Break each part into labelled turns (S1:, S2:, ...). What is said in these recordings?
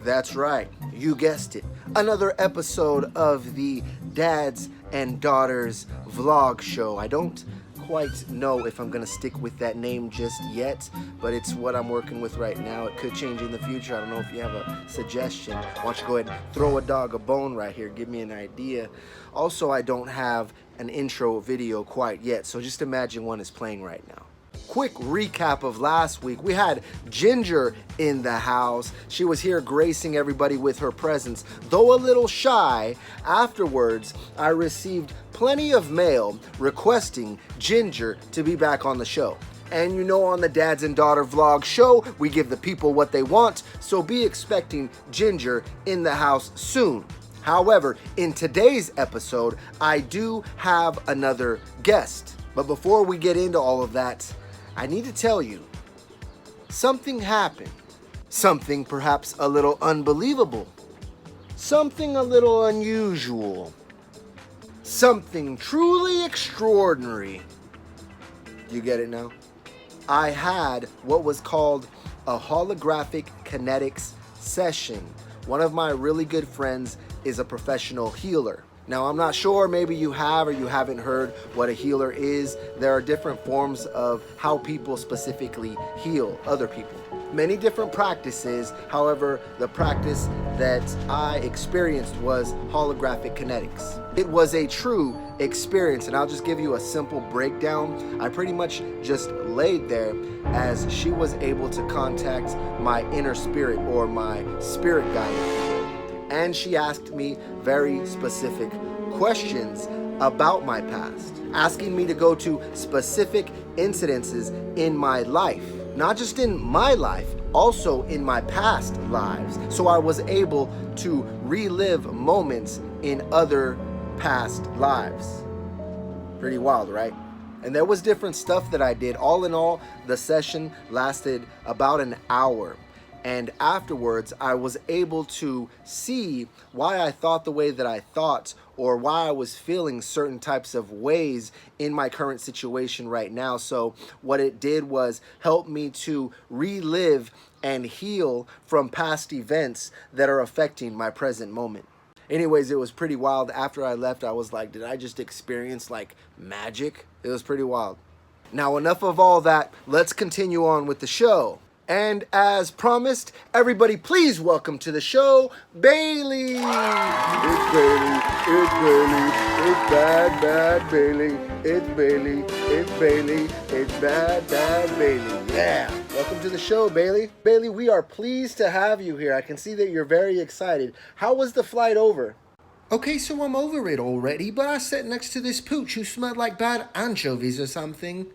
S1: That's right, you guessed it. Another episode of the Dads and Daughters vlog show. I don't quite know if I'm gonna stick with that name just yet, but it's what I'm working with right now. It could change in the future. I don't know if you have a suggestion. Why don't you go ahead and throw a dog a bone right here, give me an idea. Also, I don't have an intro video quite yet, so just imagine one is playing right now. Quick recap of last week. We had Ginger in the house. She was here gracing everybody with her presence. Though a little shy, afterwards I received plenty of mail requesting Ginger to be back on the show. And you know, on the Dads and Daughter vlog show, we give the people what they want, so be expecting Ginger in the house soon. However, in today's episode, I do have another guest. But before we get into all of that, I need to tell you, something happened. Something perhaps a little unbelievable. Something a little unusual. Something truly extraordinary. You get it now? I had what was called a holographic kinetics session. One of my really good friends is a professional healer. Now, I'm not sure, maybe you have or you haven't heard what a healer is. There are different forms of how people specifically heal other people. Many different practices, however, the practice that I experienced was holographic kinetics. It was a true experience, and I'll just give you a simple breakdown. I pretty much just laid there as she was able to contact my inner spirit or my spirit guide. And she asked me very specific questions about my past, asking me to go to specific incidences in my life, not just in my life, also in my past lives. So I was able to relive moments in other past lives. Pretty wild, right? And there was different stuff that I did. All in all, the session lasted about an hour. And afterwards, I was able to see why I thought the way that I thought, or why I was feeling certain types of ways in my current situation right now. So what it did was help me to relive and heal from past events that are affecting my present moment. Anyways, it was pretty wild. After I left, I was like, did I just experience like magic? It was pretty wild. Now, enough of all that. Let's continue on with the show. And as promised, everybody please welcome to the show, Bailey. It's Bailey, it's Bailey, it's bad Bailey. It's Bailey, it's Bailey, it's bad Bailey. Yeah, welcome to the show, Bailey. Bailey, we are pleased to have you here. I can see that you're very excited. How was the flight over? Okay, so I'm over it already, but I sat next to this pooch who smelled like bad anchovies or something.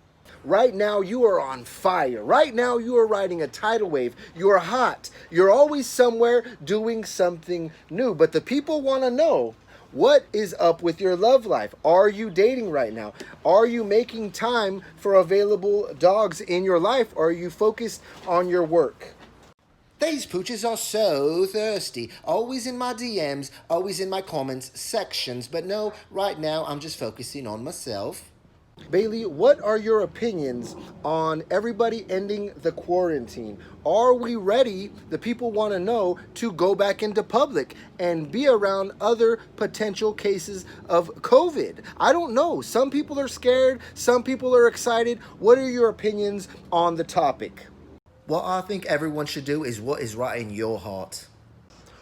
S1: Right now, you are on fire. Right now, you are riding a tidal wave. You are hot. You're always somewhere doing something new. But the people want to know, what is up with your love life? Are you dating right now? Are you making time for available dogs in your life? Or are you focused on your work? These pooches are so thirsty. Always in my DMs, always in my comments sections. But no, right now, I'm just focusing on myself. Bailey, what are your opinions on everybody ending the quarantine? Are we ready, the people want to know, to go back into public and be around other potential cases of COVID? I don't know. Some people are scared. Some people are excited. What are your opinions on the topic? What I think everyone should do is what is right in your heart.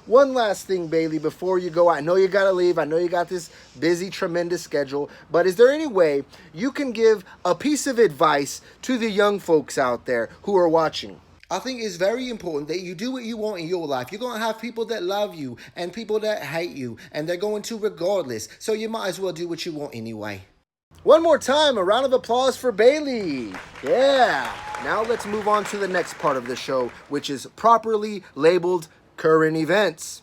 S1: One last thing, Bailey, before you go. I know you gotta leave. I know you got this busy, tremendous schedule. But is there any way you can give a piece of advice to the young folks out there who are watching? I think it's very important that you do what you want in your life. You're going to have people that love you and people that hate you. And they're going to regardless. So you might as well do what you want anyway. One more time, a round of applause for Bailey. Yeah. Now let's move on to the next part of the show, which is properly labeled current events.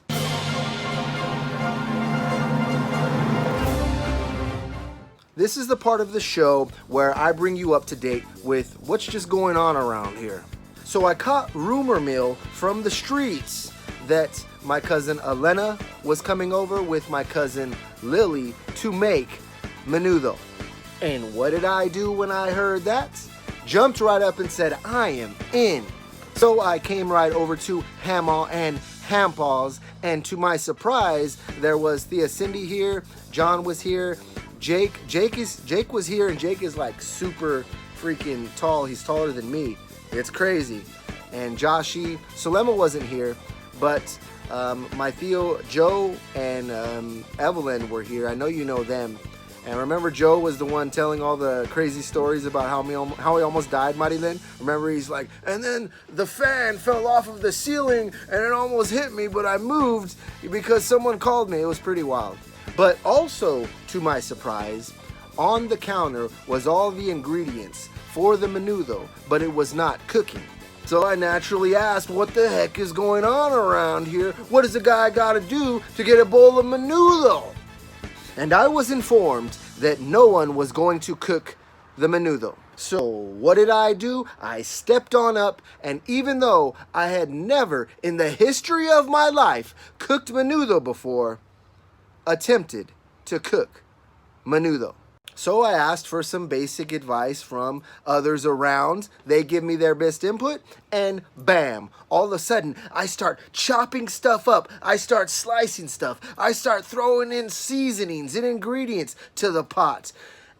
S1: This is the part of the show where I bring you up to date with what's just going on around here. So I caught rumor mill from the streets that my cousin Elena was coming over with my cousin Lily to make menudo. And what did I do when I heard that? Jumped right up and said, I am in. So I came right over to Hama and Hampaws, and to my surprise, there was Thea Cindy here, John was here, Jake was here, and Jake is like super freaking tall. He's taller than me. It's crazy. And Joshi, Solema wasn't here, but my Theo, Joe, and Evelyn were here. I know you know them. And remember, Joe was the one telling all the crazy stories about how he almost died, Marilyn? Remember, he's like, and then the fan fell off of the ceiling and it almost hit me, but I moved because someone called me. It was pretty wild. But also, to my surprise, on the counter was all the ingredients for the menudo, but it was not cooking. So I naturally asked, what the heck is going on around here? What does a guy gotta do to get a bowl of menudo? And I was informed that no one was going to cook the menudo. So what did I do? I stepped on up, and even though I had never in the history of my life cooked menudo before, attempted to cook menudo. So I asked for some basic advice from others around. They give me their best input, and bam, all of a sudden I start chopping stuff up. I start slicing stuff. I start throwing in seasonings and ingredients to the pot.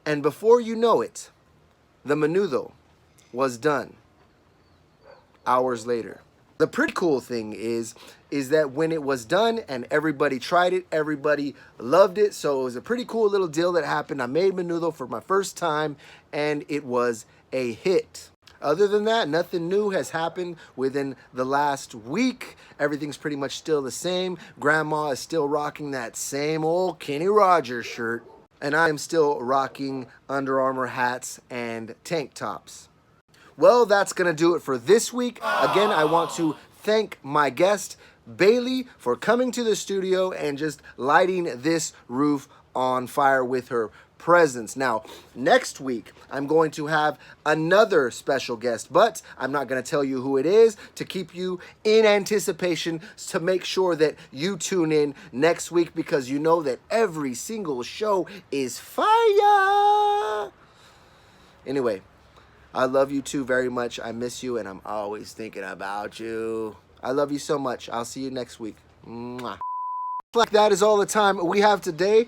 S1: And before you know it, the menudo was done hours later. The pretty cool thing is that when it was done and everybody tried it, everybody loved it. So it was a pretty cool little deal that happened. I made menudo for my first time and it was a hit. Other than that, nothing new has happened within the last week. Everything's pretty much still the same. Grandma is still rocking that same old Kenny Rogers shirt. And I am still rocking Under Armour hats and tank tops. Well, that's going to do it for this week. Again, I want to thank my guest, Bailey, for coming to the studio and just lighting this roof on fire with her presence. Now, next week, I'm going to have another special guest, but I'm not going to tell you who it is to keep you in anticipation, to make sure that you tune in next week, because you know that every single show is fire. Anyway, I love you two very much. I miss you, and I'm always thinking about you. I love you so much. I'll see you next week. Mwah. Like that is all the time we have today.